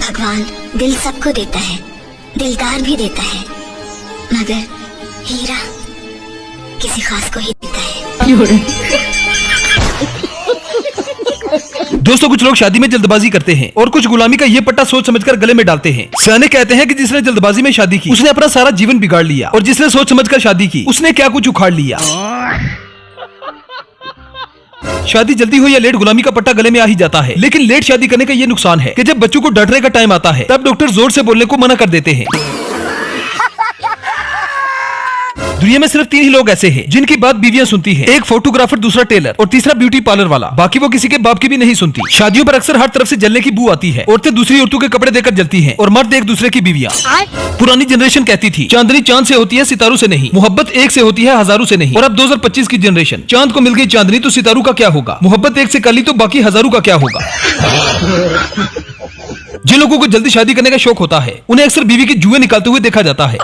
भगवान दिल सबको देता है, दिलदार भी देता है, मगर हीरा किसी खास को ही देता है। दोस्तों, कुछ लोग शादी में जल्दबाजी करते हैं और कुछ गुलामी का ये पट्टा सोच समझकर गले में डालते हैं। सियाने कहते हैं कि जिसने जल्दबाजी में शादी की उसने अपना सारा जीवन बिगाड़ लिया, और जिसने सोच समझकर शादी की उसने क्या कुछ उखाड़ लिया। शादी जल्दी हो या लेट, गुलामी का पट्टा गले में आ ही जाता है। लेकिन लेट शादी करने का ये नुकसान है कि जब बच्चों को डरने का टाइम आता है तब डॉक्टर जोर से बोलने को मना कर देते हैं। दुनिया में सिर्फ 3 ही लोग ऐसे हैं जिनकी बात बीवियां सुनती हैं। एक फोटोग्राफर, दूसरा टेलर और तीसरा ब्यूटी पार्लर वाला। बाकी वो किसी के बाप की भी नहीं सुनती। शादियों पर अक्सर हर तरफ से जलने की बू आती है। औरतें दूसरी औरतों के कपड़े देकर जलती हैं और मर्द एक दूसरे की बीवियां। पुरानी जनरेशन कहती थी चांदनी चांद से होती है, सितारों से नहीं। मोहब्बत एक से होती है, हजारों से नहीं। और अब 2025 की जनरेशन, चांद को मिल गई चांदनी तो सितारों का क्या होगा। मोहब्बत एक से कर ली तो बाकी हजारों का क्या होगा। जिन लोगों को जल्दी शादी करने का शौक होता है उन्हें अक्सर बीवी के जुए निकालते हुए देखा जाता है।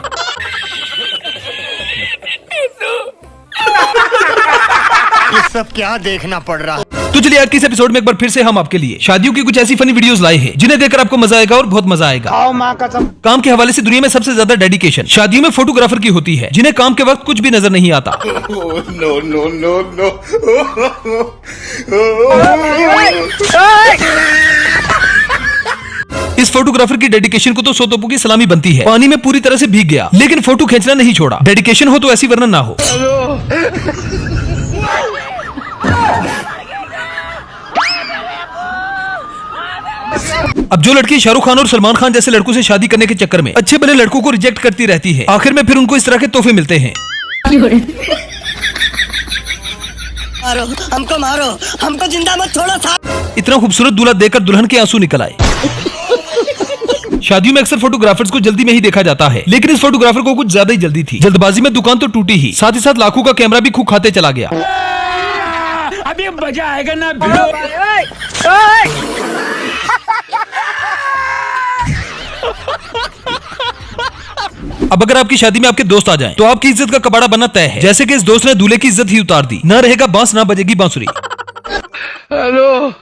ये सब क्या देखना पड़ रहा है। तो चलिए आज के इस एपिसोड में एक बार फिर से हम आपके लिए शादियों की कुछ ऐसी फनी वीडियोस लाए हैं जिन्हें देखकर आपको मजा आएगा और बहुत मजा आएगा। आओ माँ कसम। काम के हवाले से दुनिया में सबसे ज्यादा डेडिकेशन शादियों में फोटोग्राफर की होती है, जिन्हें काम के वक्त कुछ भी नजर नहीं आता। No no no no. इस फोटोग्राफर की डेडिकेशन को तो 100 तोपों की सलामी बनती है। पानी में पूरी तरह से भीग गया लेकिन फोटो खींचना नहीं छोड़ा। डेडिकेशन हो तो ऐसी, वरना ना हो। अब जो लड़की शाहरुख खान और सलमान खान जैसे लड़कों से शादी करने के चक्कर में अच्छे भले लड़कों को रिजेक्ट करती रहती है, आखिर में फिर उनको इस तरह के तोहफे मिलते हैं। मारो हमको जिंदा मत छोड़ो साहब। इतना खूबसूरत दूल्हा देखकर दुल्हन के आंसू निकल आए। शादियों में अक्सर फोटोग्राफर्स को जल्दी में ही देखा जाता है, लेकिन इस फोटोग्राफर को कुछ ज्यादा ही जल्दी थी। जल्दबाजी में दुकान तो टूटी ही, साथ ही साथ लाखों का कैमरा भी खूब खाते चला गया। अभी मजा आएगा ना भिड़ो। अब अगर आपकी शादी में आपके दोस्त आ जाएं, तो आपकी इज्जत का कबाड़ा बनना तय है। जैसे कि इस दोस्त ने दूल्हे की इज्जत ही उतार दी। न रहेगा बांस, ना बजेगी बांसुरी। हेलो।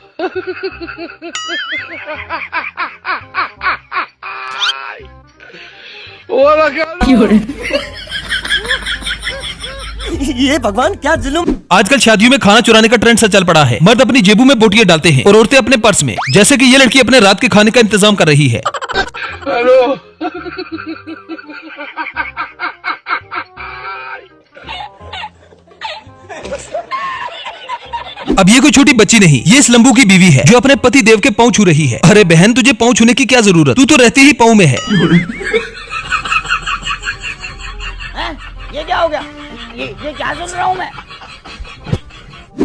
ये भगवान क्या जुल्म। आजकल शादियों में खाना चुराने का ट्रेंड सा चल पड़ा है। मर्द अपनी जेबों में बोटियां डालते हैं और औरतें अपने पर्स में। जैसे कि ये लड़की अपने रात के खाने का इंतजाम कर रही है। हेलो। अब ये कोई छोटी बच्ची नहीं, ये इस लंबू की बीवी है जो अपने पति देव के पांव छू रही है। अरे बहन, तुझे पांव छूने की क्या जरूरत, तू तो रहती ही पांव में है। ये क्या हो गया? ये क्या सुन रहा हूँ मैं?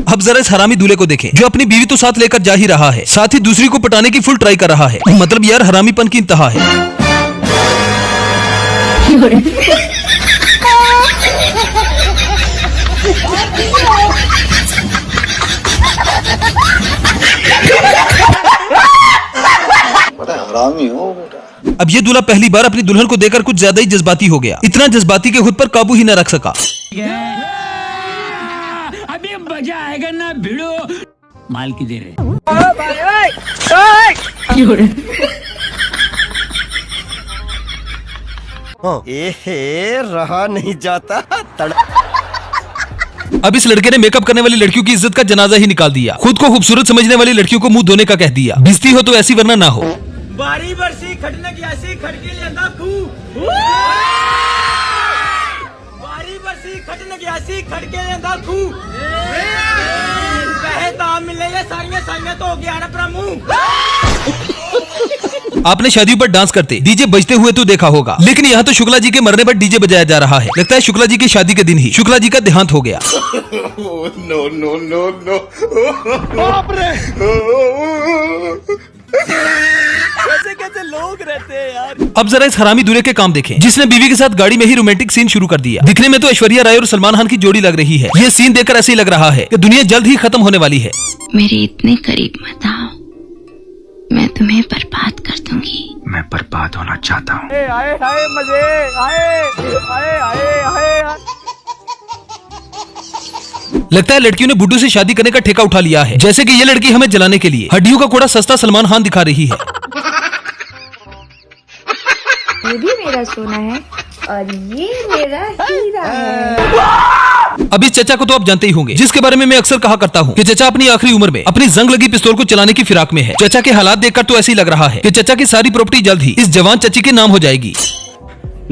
अब जरा इस हरामी दूल्हे को देखें जो अपनी बीवी तो साथ लेकर जा ही रहा है, साथ ही दूसरी को पटाने की फुल ट्राई कर रहा है। मतलब यार, हरामीपन की इंतहा है। हरामी हो बेटा। अब ये दूल्हा पहली बार अपनी दुल्हन को देखकर कुछ ज्यादा ही जज्बाती हो गया। इतना जज्बाती कि खुद पर काबू ही न रख सका। अभी मजा आएगा ना भिड़ो। माल की दे रहे। रहा नहीं जाता। अब इस लड़के ने मेकअप करने वाली लड़कियों की इज्जत का जनाजा ही निकाल दिया। खुद को खूबसूरत समझने वाली लड़कियों को मुंह धोने का कह दिया। भिजती हो तो ऐसी, वरना ना हो। बारी बरसी खटने की ऐसी खटके लेंदा खू। बारी बरसी खटने की ऐसी खटके लेंदा खू। कहे दाम मिले ये सारियां तो हो गया ना प्रभु। आपने शादियों पर डांस करते डीजे बजते हुए तो देखा होगा, लेकिन यहाँ तो शुक्ला जी के मरने पर डीजे बजाया जा रहा है। लगता है शुक्ला जी की शादी के दिन ही शुक्ला जी का देहांत हो गया। No no no no. कैसे लोग रहते हैं यार। अब जरा इस हरामी दूल्हे के काम देखें जिसने बीवी के साथ गाड़ी में ही रोमांटिक सीन शुरू कर दिया। दिखने में तो ऐश्वर्या राय और सलमान खान की जोड़ी लग रही है। ये सीन देखकर ऐसे ही लग रहा है कि दुनिया जल्द ही खत्म होने वाली है। मेरे इतने करीब मत आओ, मैं तुम्हें बर्बाद कर दूंगी। मैं बर्बाद होना चाहता हूँ। आए आए मजे आए आए आए आए। लगता है लड़कियों ने बुड्ढू से शादी करने का ठेका उठा लिया है। जैसे कि ये लड़की हमें जलाने के लिए हड्डियों का कोड़ा सस्ता सलमान खान दिखा रही है। ये भी मेरा सोना है और ये मेरा हीरा है। अब इस चचा को तो आप जानते ही होंगे, जिसके बारे में मैं अक्सर कहा करता हूँ कि चचा अपनी आखिरी उम्र में अपनी जंग लगी पिस्तौल को चलाने की फिराक में है। चचा के हालात देखकर तो ऐसे ही लग रहा है कि चचा की सारी प्रॉपर्टी जल्द ही इस जवान चची के नाम हो जाएगी।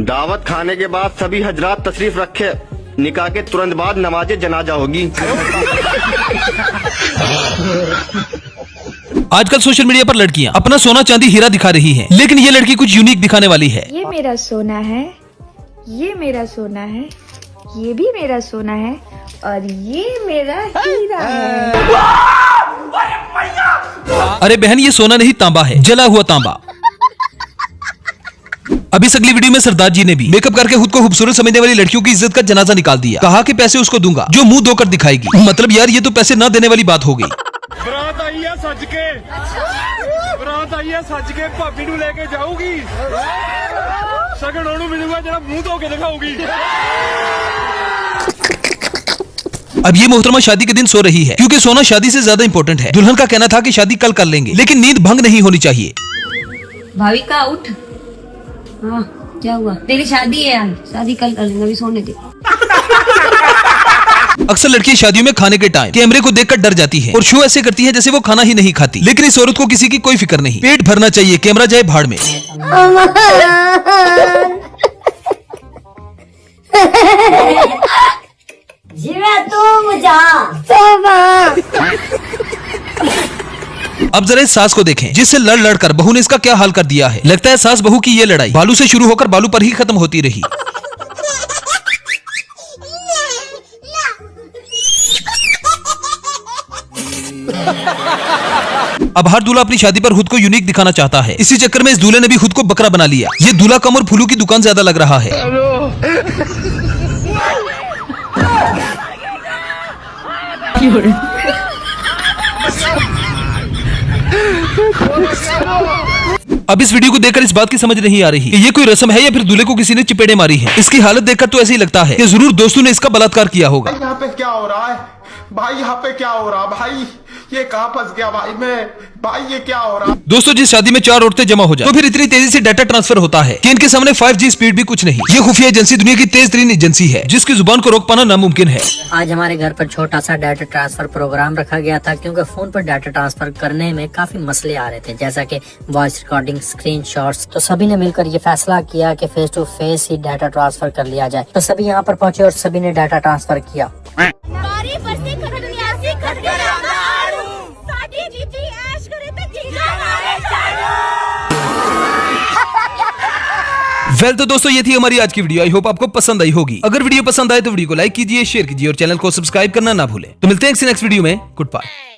दावत खाने के बाद सभी हजरात तशरीफ रखे, निकाह के तुरंत बाद नमाज जनाजा होगी। आजकल सोशल मीडिया पर लड़कियां अपना सोना चांदी हीरा दिखा रही हैं, लेकिन ये लड़की कुछ यूनिक दिखाने वाली है। ये मेरा सोना है, ये मेरा सोना है, ये भी मेरा सोना है और ये मेरा हीरा है। अरे बहन, ये सोना नहीं तांबा है, जला हुआ तांबा। अभी इस अगली वीडियो में सरदार जी ने भी मेकअप करके खुद को खूबसूरत समझने वाली लड़कियों की इज्जत का जनाजा निकाल दिया। कहा कि पैसे उसको दूंगा जो मुंह धोकर दिखाएगी। मतलब यार, ये तो पैसे ना देने वाली बात हो गई। बरात आई है सज के, बरात आई है सज के, भाभी नू लेके जाऊगी, सगन ओनू मिलूगा जरा मुंह धो के दिखाऊगी। अब ये मोहतरमा शादी के दिन सो रही है, क्योंकि सोना शादी से ज्यादा इंपॉर्टेंट है। दुल्हन का कहना था कि शादी कल कर लेंगे, लेकिन नींद भंग नहीं होनी चाहिए। भाविका उठ। हाँ क्या हुआ? तेरी शादी है यार, शादी कल कर लेंगे, अभी सोने दे। अक्सर लड़कियां शादियों में खाने के टाइम कैमरे को देखकर डर जाती हैं और शो ऐसे करती हैं जैसे वो खाना ही नहीं खाती। लेकिन इस औरत को किसी की कोई फिक्र नहीं, पेट भरना चाहिए, कैमरा जाए भाड़ में। अब जरा इस सास को देखें, जिससे लड़ लड़ कर बहू ने इसका क्या हाल कर दिया है। लगता है सास बहू की ये लड़ाई बालू से शुरू होकर बालू पर ही खत्म होती रही। अब हर दूल्हा अपनी शादी पर खुद को यूनिक दिखाना चाहता है। इसी चक्कर में इस दूल्हे ने भी खुद को बकरा बना लिया। ये दूल्हा कम और फूलू की दुकान ज्यादा लग रहा है। अब इस वीडियो को देखकर इस बात की समझ नहीं आ रही कि ये कोई रस्म है या फिर दूल्हे को किसी ने चपेड़े मारी है। इसकी हालत देखकर तो ऐसे ही लगता है कि जरूर दोस्तों ने इसका बलात्कार किया होगा। यहाँ पे क्या हो रहा है भाई? यहाँ पे क्या हो रहा भाई? ये कहाँ फंस गया भाई मैं? भाई ये क्या हो रहा? दोस्तों, जिस शादी में 4 औरतें जमा हो जाए तो फिर इतनी तेजी से डाटा ट्रांसफर होता है कि इनके सामने 5G स्पीड भी कुछ नहीं। ये खुफिया एजेंसी दुनिया की तेज तरीन एजेंसी है, जिसकी जुबान को रोक पाना नामुमकिन है। आज हमारे घर पर छोटा सा डाटा ट्रांसफर प्रोग्राम रखा गया था, क्योंकि फोन पर डाटा ट्रांसफर करने में काफी मसले आ रहे थे, जैसा कि वॉइस रिकॉर्डिंग, स्क्रीनशॉट्स। तो सभी ने मिलकर ये फैसला किया कि फेस टू फेस ही डाटा ट्रांसफर कर लिया जाए। तो सभी यहाँ पर पहुंचे और सभी ने डाटा ट्रांसफर किया। वेल तो दोस्तों, ये थी हमारी आज की वीडियो। आई होप आपको पसंद आई होगी। अगर वीडियो पसंद आए तो वीडियो को लाइक कीजिए, शेयर कीजिए और चैनल को सब्सक्राइब करना ना भूलें। तो मिलते हैं नेक्स्ट वीडियो में। Good bye.